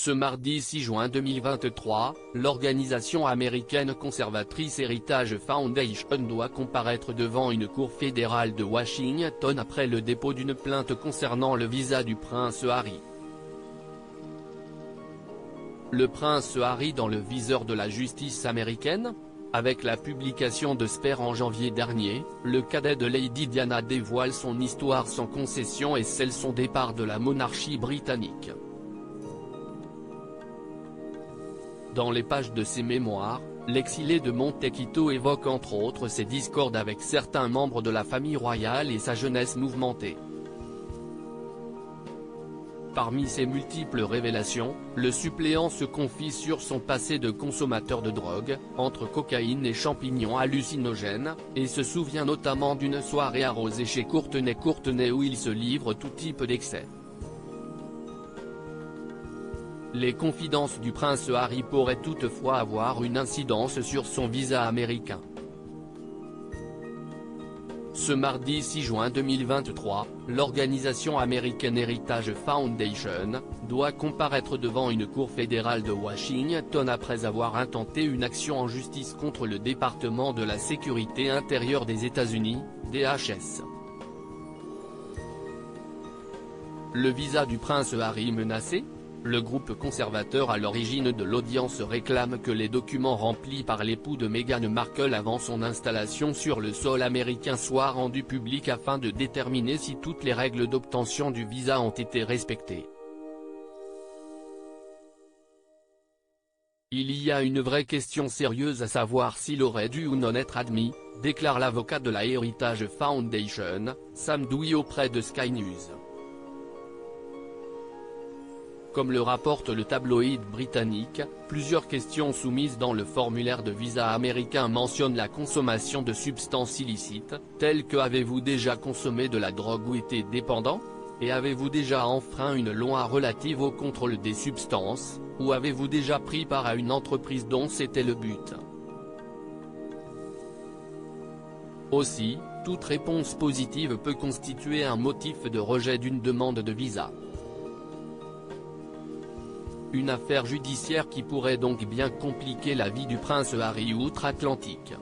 Ce mardi 6 juin 2023, l'organisation américaine conservatrice Heritage Foundation doit comparaître devant une cour fédérale de Washington après le dépôt d'une plainte concernant le visa du prince Harry. Le prince Harry dans le viseur de la justice américaine ? Avec la publication de Spare en janvier dernier, le cadet de Lady Diana dévoile son histoire sans concession et scelle son départ de la monarchie britannique. Dans les pages de ses mémoires, l'exilé de Montecito évoque entre autres ses discordes avec certains membres de la famille royale et sa jeunesse mouvementée. Parmi ses multiples révélations, le suppléant se confie sur son passé de consommateur de drogue, entre cocaïne et champignons hallucinogènes, et se souvient notamment d'une soirée arrosée chez Courtenay où il se livre tout type d'excès. Les confidences du prince Harry pourraient toutefois avoir une incidence sur son visa américain. Ce mardi 6 juin 2023, l'organisation américaine Heritage Foundation doit comparaître devant une cour fédérale de Washington après avoir intenté une action en justice contre le département de la sécurité intérieure des États-Unis, DHS. Le visa du prince Harry menacé ? Le groupe conservateur à l'origine de l'audience réclame que les documents remplis par l'époux de Meghan Markle avant son installation sur le sol américain soient rendus publics afin de déterminer si toutes les règles d'obtention du visa ont été respectées. Il y a une vraie question sérieuse à savoir s'il aurait dû ou non être admis, déclare l'avocat de la Heritage Foundation, Sam Dewey auprès de Sky News. Comme le rapporte le tabloïd britannique, plusieurs questions soumises dans le formulaire de visa américain mentionnent la consommation de substances illicites, telles que avez-vous déjà consommé de la drogue ou été dépendant ? Et avez-vous déjà enfreint une loi relative au contrôle des substances, ou avez-vous déjà pris part à une entreprise dont c'était le but ? Aussi, toute réponse positive peut constituer un motif de rejet d'une demande de visa. Une affaire judiciaire qui pourrait donc bien compliquer la vie du prince Harry outre-Atlantique.